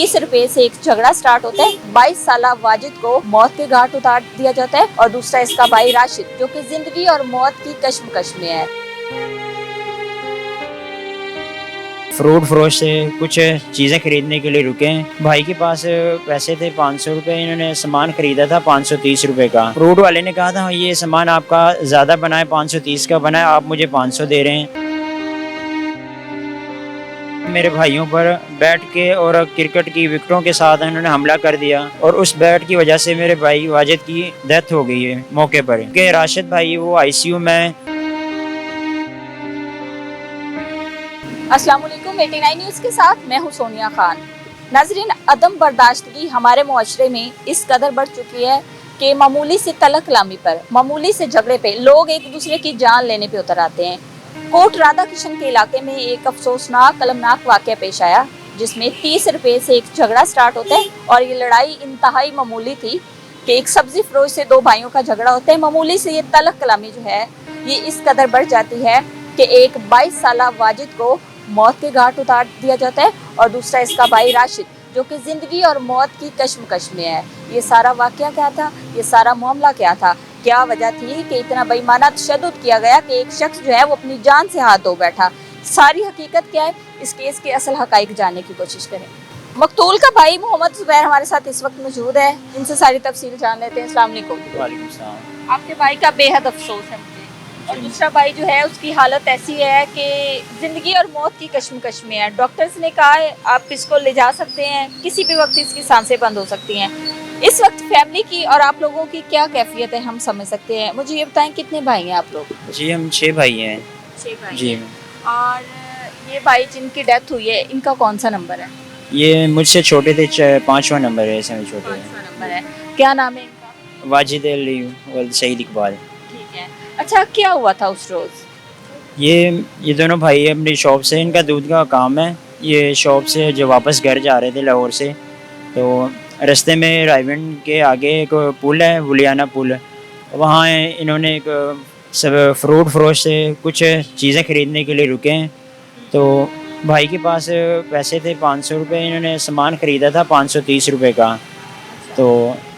30 रुपए से एक झगड़ा स्टार्ट होता है। 22 साल वाजिद को मौत के घाट उतार दिया जाता है और दूसरा इसका भाई राशिद जो कि जिंदगी और मौत की कश्मकश में है। फ्रूट फरोश से कुछ चीज़ें खरीदने के लिए रुके हैं। भाई के पास पैसे थे 500 रुपये, इन्होंने सामान खरीदा था 530 रुपये का। फ्रूट वाले ने कहा था ये सामान आपका ज़्यादा बना है, 530 का बना है, आप मुझे 500 दे रहे हैं। मेरे भाइयों पर बैट के और क्रिकेट की विकेटों के साथ इन्होंने हमला कर दिया और उस बैट की वजह से मेरे भाई वाजिद की डेथ हो गई है मौके पर। के राशिद भाई वो आईसीयू में। अस्सलाम वालेकुम, 89 न्यूज़ के साथ मैं हूं सोनिया खान। नाजरीन, अदम बर्दाश्तगी हमारे मुआशरे में इस कदर बढ़ चुकी है कि मामूली से तलक कलामी पर, मामूली से झगड़े पे लोग एक दूसरे की जान लेने पे उतर आते हैं। कोट राधा किशन के इलाके में एक अफसोसनाक कलमनाक वाक़या पेश आया जिसमें 30 रुपए से एक झगड़ा स्टार्ट होता है और ये लड़ाई इंतहाई मामूली थी कि एक सब्जी फरोश से दो भाइयों का झगड़ा होता है। मामूली से ये तलक कलामी जो है ये इस कदर बढ़ जाती है कि एक 22 साल वाजिद को मौत के घाट उतार दिया जाता है और दूसरा इसका भाई राशिद जो कि जिंदगी और मौत की कश्मकश में है। ये सारा वाकया क्या था, ये सारा मामला क्या था, क्या वजह थी कि इतना बेईमाना तशद्दुद किया गया कि एक शख्स जो है वो अपनी जान से हाथ धो बैठा। सारी हकीकत क्या है, इस केस के असल हकाइक जानने की कोशिश करें। मकतूल का भाई मोहम्मद जुबैर हमारे साथ इस वक्त मौजूद है, इनसे सारी तफसील जान लेते हैं। अस्सलाम वालेकुम। वालेकुम सलाम। आपके भाई का बेहद अफसोस है मुझे, और दूसरा भाई जो है उसकी हालत ऐसी है कि जिंदगी और मौत की कश्मकश में है। डॉक्टर्स ने कहा है आप इसको ले जा सकते हैं, किसी भी वक्त इसकी सांसें बंद हो सकती हैं। इस वक्त फैमिली की और आप लोगों की क्या कैफियत है हम समझ सकते हैं। मुझे ये बताएं कितने भाई हैं आप लोग? जी हम 6 भाई हैं। 6 भाई जी हैं। और ये भाई जिनकी डेथ हुई है इनका कौन सा नंबर है? ये मुझसे छोटे थे, 5वां नंबर है, ऐसे में छोटे हैं। 5वां नंबर है। क्या नाम है इनका? वाजिद अली वल्द सईद इकबाल। ठीक है। अच्छा, क्या हुआ था उस रोज? ये दोनों भाई अपनी शॉप से, इनका दूध का काम है, ये शॉप से जो वापस घर जा रहे थे लाहौर से, तो रास्ते में रायविंड के आगे एक पुल है, वुलियाना पुल, वहाँ इन्होंने एक सब फ्रूट फरोश से कुछ चीज़ें खरीदने के लिए रुके हैं। तो भाई के पास पैसे थे 500 रुपये, इन्होंने सामान खरीदा था 530 रुपये का। तो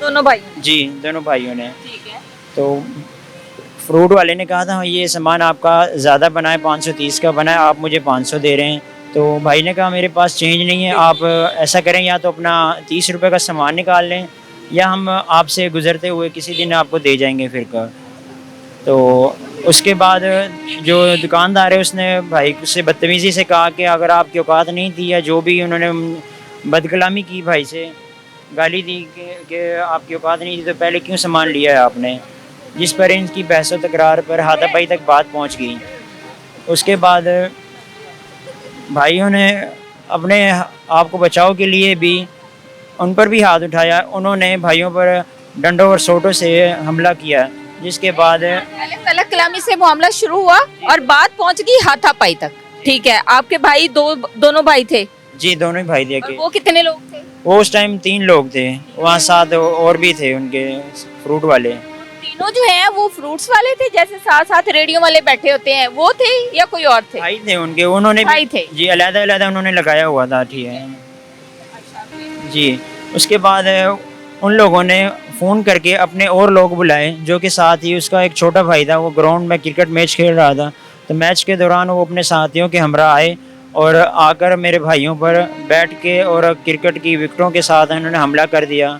दोनों भाई? जी दोनों भाइयों ने। ठीक है। तो फ्रूट वाले ने कहा था ये सामान आपका ज़्यादा बना है, 530 का बना है, आप मुझे 500 दे रहे हैं। तो भाई ने कहा मेरे पास चेंज नहीं है, आप ऐसा करें या तो अपना 30 रुपये का सामान निकाल लें या हम आपसे गुज़रते हुए किसी दिन आपको दे जाएंगे फिर का। तो उसके बाद जो दुकानदार है उसने भाई से बदतमीज़ी से कहा कि अगर आपकी औकात नहीं थी या जो भी, उन्होंने बदकलामी की, भाई से गाली दी कि आपकी औकात नहीं थी तो पहले क्यों सामान लिया है आपने, जिस पर इनकी बहस व तकरार पर हाथापाई तक बात पहुंच गई। उसके बाद भाइयों ने अपने आप को बचाव के लिए भी उन पर भी हाथ उठाया। उन्होंने भाइयों पर डंडों और सोटों से हमला किया, जिसके बाद पहले तलक कलामी से मामला शुरू हुआ और बात पहुंच गई हाथापाई तक। ठीक है। आपके भाई दोनों भाई थे? जी दोनों ही भाई थे। और वो कितने लोग थे? वो उस टाइम 3 लोग थे, वहाँ साथ और भी थे उनके फ्रूट वाले। तीनों जो हैं वो फ्रूट्स वाले थे, जैसे साथ साथ रेडियो वाले बैठे होते हैं वो थे या कोई और थे? भाई थे उनके, उन्होंने भाई थे। जी अलग-अलग उन्होंने लगाया हुआ था। ठीक है जी। उसके बाद उन लोगों ने फ़ोन करके अपने और लोग बुलाए, जो कि साथ ही उसका एक छोटा भाई था, वो ग्राउंड में क्रिकेट मैच खेल रहा था। तो मैच के दौरान वो अपने साथियों के हमरा आए और आकर मेरे भाइयों पर बैट के और क्रिकेट की विकेटों के साथ उन्होंने हमला कर दिया,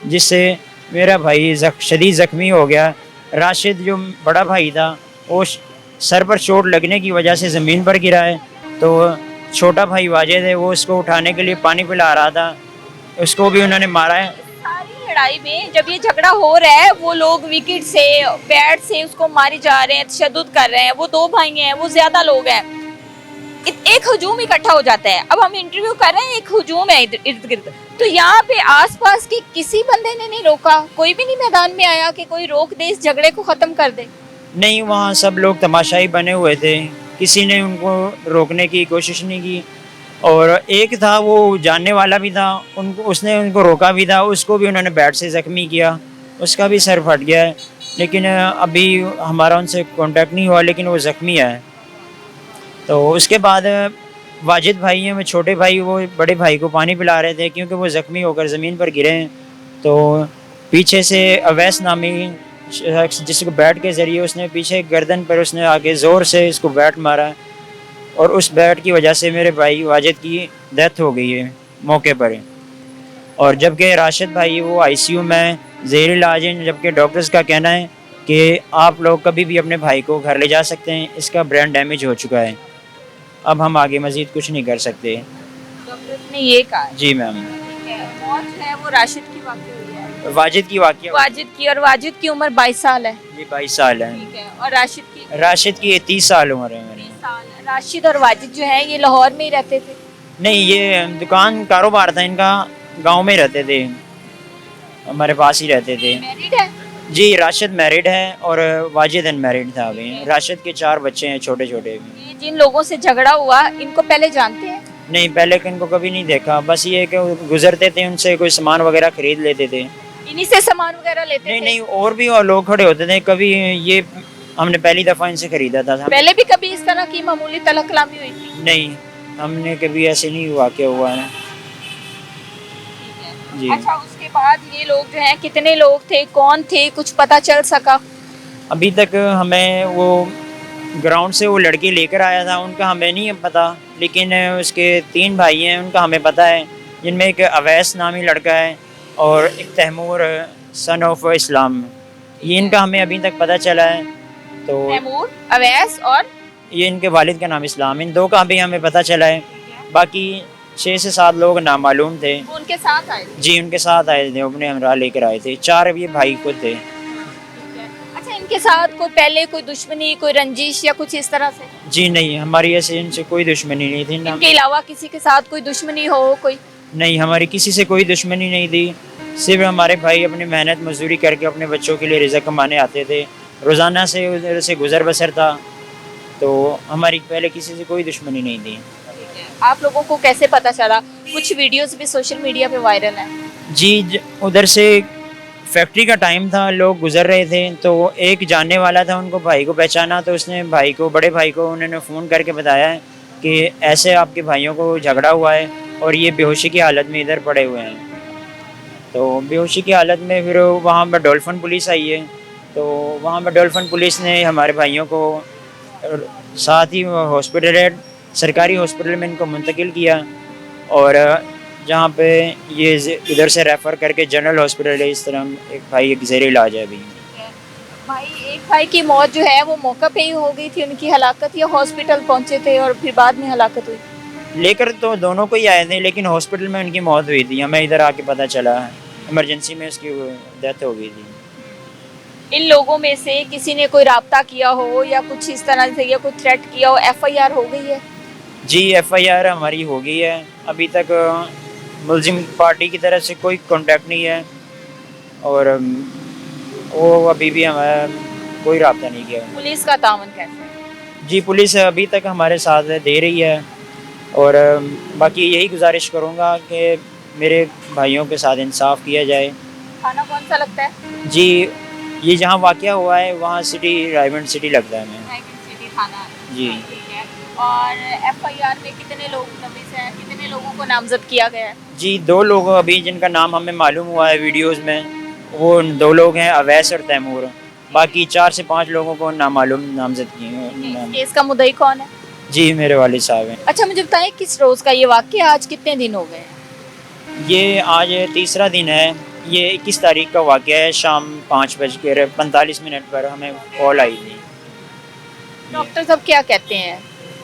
जिससे मेरा भाई शदीद ज़ख्मी हो गया। राशिद जो बड़ा भाई था वो सर पर चोट लगने की वजह से ज़मीन पर गिरा है। तो छोटा भाई वाजिद है, वो उसको उठाने के लिए पानी पिला रहा था, उसको भी उन्होंने मारा है। सारी लड़ाई में जब ये झगड़ा हो रहा है वो लोग विकेट से बैट से उसको मारे जा रहे हैं, तशद्दुद कर रहे हैं। वो 2 भाई हैं, वो ज्यादा लोग हैं, एक हुजूम इकट्ठा हो जाता है। अब हम इंटरव्यू कर रहे हैं, एक हुजूम है इर्द गिर्द, तो यहाँ पे आसपास के किसी बंदे ने नहीं रोका, कोई भी नहीं मैदान में आया कि कोई रोक दे, इस झगड़े को खत्म कर दे? नहीं, वहाँ सब लोग तमाशाई बने हुए थे, किसी ने उनको रोकने की कोशिश नहीं की। और एक था वो जानने वाला भी था, उसने उनको रोका भी था, उसको भी उन्होंने बैट से ज़ख्मी किया, उसका भी सर फट गया है। लेकिन अभी हमारा उनसे कांटेक्ट नहीं हुआ, लेकिन वो ज़ख्मी है। तो उसके बाद वाजिद भाई हैं, वो छोटे भाई, वो बड़े भाई को पानी पिला रहे थे क्योंकि वो ज़ख्मी होकर ज़मीन पर गिरे हैं। तो पीछे से अवैस नामी शख्स, जिसको बैट के ज़रिए उसने पीछे गर्दन पर उसने आके ज़ोर से इसको बैट मारा और उस बैट की वजह से मेरे भाई वाजिद की डेथ हो गई है मौके पर। और जबकि राशिद भाई वो आईसीयू में ज़ेर इलाज हैं, जबकि डॉक्टर्स का कहना है कि आप लोग कभी भी अपने भाई को घर ले जा सकते हैं, इसका ब्रेन डैमेज हो चुका है, अब हम आगे मज़ीद कुछ नहीं कर सकते। डॉक्टर ने ये कहा है। जी मैम। ठीक है, मौत जो है वो राशिद की वाकई हुई है, वाजिद की वाक़या। वाजिद की, और वाजिद की उम्र 22 साल है। जी 22 साल है। ठीक है, और राशिद की 30 साल उम्र है मेरी। 30 साल। राशिद और वाजिद जो है ये लाहौर में ही रहते थे। नहीं, ये दुकान कारोबार था इनका, गांव में रहते थे, हमारे पास ही रहते थे। मैरिड है? जी राशिद मैरिड है और वाजिद अनमैरिड था अभी। राशिद के 4 बच्चे हैं छोटे छोटे। ये जिन लोगों से झगड़ा हुआ इनको पहले जानते हैं? नहीं, पहले इनको कभी नहीं देखा, बस ये कि गुजरते थे उनसे, कोई सामान वगैरह खरीद लेते थे। इन्हीं से सामान वगैरह लेते नहीं थे? नहीं, और भी और लोग खड़े होते थे, कभी ये हमने पहली दफ़ा इनसे खरीदा था। पहले भी कभी इस तरह की मामूली तलक कलामी हुई थी? नहीं, हमने कभी ऐसे नहीं वाक़या हुआ है। जी। अच्छा, उसके बाद ये लोग जो हैं कितने लोग थे, कौन थे, कुछ पता चल सका? अभी तक हमें वो ग्राउंड से वो लड़की लेकर आया था, उनका हमें नहीं पता, लेकिन उसके 3 भाई हैं, उनका हमें पता है, जिनमें एक अवैस नामी लड़का है और एक तैमूर सन ऑफ इस्लाम, ये इनका हमें अभी तक पता चला है। तो तैमूर, अवैस और ये इनके वालिद का नाम इस्लाम, इन 2 का भी हमें पता चला है। बाकी 6 से 7 लोग नामालूम थे। वो उनके साथ आए थे? जी उनके साथ आए थे, अपने हमरा लेकर आए थे, 4 ये भाई खुद थे। अच्छा, इनके साथ कोई पहले कोई दुश्मनी, कोई रंजिश या कुछ इस तरह से? जी नहीं, हमारी ऐसे इनसे कोई दुश्मनी नहीं थी ना। इनके अलावा किसी के साथ कोई दुश्मनी हो कोई? नहीं, हमारी किसी से कोई दुश्मनी नहीं थी, सिर्फ हमारे भाई अपनी मेहनत मजदूरी करके अपने बच्चों के लिए रिज़्क़ कमाने आते थे, रोज़ाना से उधर से गुज़र बसर था, तो हमारी पहले किसी से कोई दुश्मनी नहीं थी। आप लोगों को कैसे पता चला? कुछ वीडियोस भी सोशल मीडिया पे वायरल हैं। जी उधर से फैक्ट्री का टाइम था, लोग गुजर रहे थे, तो एक जानने वाला था, उनको भाई को पहचाना, तो उसने भाई को, बड़े भाई को उन्होंने फ़ोन करके बताया है कि ऐसे आपके भाइयों को झगड़ा हुआ है और ये बेहोशी की हालत में इधर पड़े हुए हैं। तो बेहोशी की हालत में फिर वहाँ पर डॉल्फिन पुलिस आई है, तो वहाँ पर डॉल्फिन पुलिस ने हमारे भाइयों को साथ ही हॉस्पिटल, सरकारी हॉस्पिटल में इनको मुंतकिल किया, और जहाँ पे ये इधर से रेफ़र करके जनरल हॉस्पिटल है, इस तरह एक भाई एक ज़ेर इलाज है अभी। भाई, एक भाई की मौत जो है वो मौका पे ही हो गई थी उनकी हलाकत, या हॉस्पिटल पहुंचे थे और फिर बाद में हलाकत हुई? लेकर तो दोनों को ही आए थे, लेकिन हॉस्पिटल में उनकी मौत हुई थी, हमें इधर आके पता चला, इमरजेंसी में उसकी डेथ हो गई थी। इन लोगों में से किसी ने कोई राब्ता किया हो या कुछ इस तरह से, या कोई थ्रेट किया हो? FIR हो गई है? जी FIR हमारी हो गई है, अभी तक मुलजिम पार्टी की तरफ से कोई कांटेक्ट नहीं है, और वो अभी भी हमारा कोई राब्ता नहीं किया। पुलिस का तावन कैसा है? जी पुलिस अभी तक हमारे साथ दे रही है, और बाकी यही गुजारिश करूँगा कि मेरे भाइयों के साथ इंसाफ किया जाए। खाना कौन सा लगता है? जी ये जहाँ वाक़या हुआ है वहाँ सिटी, रायमंड सिटी लगता है हमें। रायगढ़ सिटी थाना। जी। ठीक है। और FIR में कितने लोग मुलविस हैं, कितने लोगों को नामजद किया गया है? जी 2 लोग अभी जिनका नाम हमें मालूम हुआ है वीडियोज़ में, वो 2 लोग हैं, अवैस और तैमूर, बाकी 4 से 5 लोगों को नामालूम नामजद किए हैं। केस का मुद्दई कौन है? जी मेरे वालिद साहब हैं। अच्छा, मुझे बताएं किस रोज़ का ये वाक़या, आज कितने दिन हो गए? ये आज तीसरा दिन है, ये 21 तारीख का वाक़या है, शाम 5:45 पर हमें कॉल आई थी। डॉक्टर साहब क्या कहते हैं?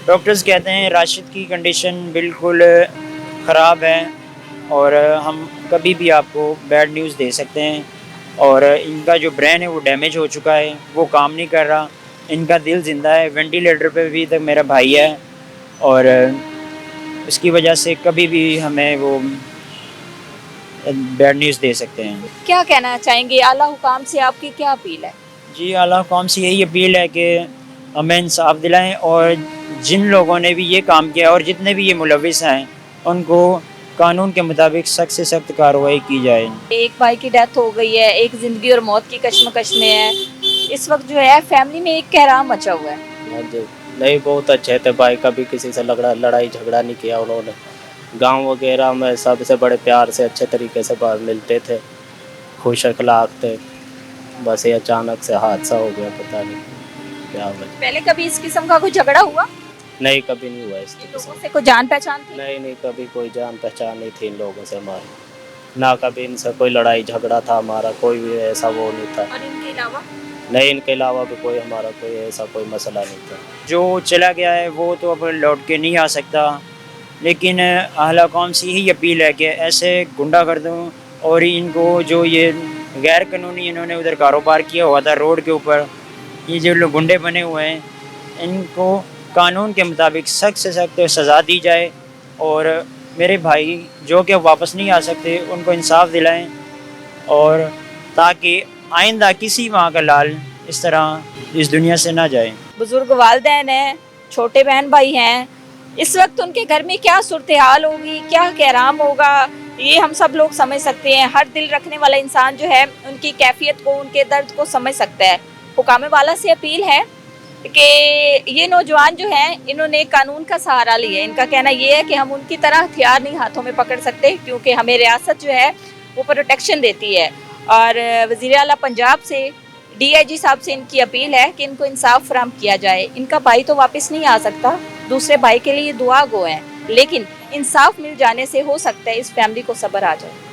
डॉक्टर्स कहते हैं राशिद की कंडीशन बिल्कुल ख़राब है, और हम कभी भी आपको बैड न्यूज़ दे सकते हैं, और इनका जो ब्रेन है वो डैमेज हो चुका है, वो काम नहीं कर रहा, इनका दिल ज़िंदा है, वेंटिलेटर पे भी तक मेरा भाई है, और उसकी वजह से कभी भी हमें वो बैड न्यूज़ दे सकते हैं। क्या कहना चाहेंगे? आला हुकाम से आपकी क्या अपील है? जी आला हुकाम से यही अपील है कि हमें इंसाफ दिलाएं, और जिन लोगों ने भी ये काम किया और जितने भी ये मुलविस हैं उनको कानून के मुताबिक सख्त से सख्त कार्रवाई की जाए। एक भाई की डेथ हो गई है, एक ज़िंदगी और मौत की कश्मकश में है, इस वक्त जो है फैमिली में एक कहराम मचा हुआ है। नहीं, बहुत अच्छे थे भाई, कभी किसी से लड़ाई झगड़ा नहीं किया उन्होंने। गांव वगैरह में सबसे बड़े प्यार से अच्छे तरीके से बाहर मिलते थे, खुश अखलाक थे। बस ये अचानक से हादसा हो गया, पता नहीं क्या हुआ। पहले कभी इस किस्म का कोई झगड़ा हुआ? नहीं, कभी नहीं हुआ इस तरह से। लोगों से कोई जान पहचान थी? नहीं नहीं, कभी कोई जान पहचान नहीं थी इन लोगों से हमारी, ना कभी इनसे कोई लड़ाई झगड़ा था हमारा, कोई भी ऐसा वो नहीं था। और इनके अलावा? नहीं, इनके अलावा भी कोई हमारा कोई ऐसा कोई मसला नहीं था। जो चला गया है वो तो अब लौट के नहीं आ सकता, लेकिन अहला कौम से यही अपील है कि ऐसे गुंडागर्दों और इनको जो ये गैर कानूनी इन्होंने उधर कारोबार किया हुआ था रोड के ऊपर, ये जो लोग गुंडे बने हुए हैं, इनको कानून के मुताबिक सख्त से सख्त सज़ा दी जाए। और मेरे भाई जो कि वापस नहीं आ सकते उनको इंसाफ दिलाएं, और ताकि आइंदा किसी माँ का लाल इस तरह इस दुनिया से ना जाए। बुजुर्ग वालिदैन हैं, छोटे बहन भाई हैं, इस वक्त उनके घर में क्या सूरत हाल होगी, क्या कहराम होगा, ये हम सब लोग समझ सकते हैं। हर दिल रखने वाला इंसान जो है उनकी कैफियत को, उनके दर्द को समझ सकता है। हुकाम वाला से अपील है कि ये नौजवान जो हैं इन्होंने कानून का सहारा लिया है। इनका कहना ये है कि हम उनकी तरह हथियार नहीं हाथों में पकड़ सकते, क्योंकि हमें रियासत जो है वो प्रोटेक्शन देती है। और वज़ीर आला पंजाब से, DIG साहब से इनकी अपील है कि इनको इंसाफ फराहम किया जाए। इनका भाई तो वापस नहीं आ सकता, दूसरे भाई के लिए दुआ गो हैं, लेकिन इंसाफ मिल जाने से हो सकता है इस फैमिली को सब्र आ जाए।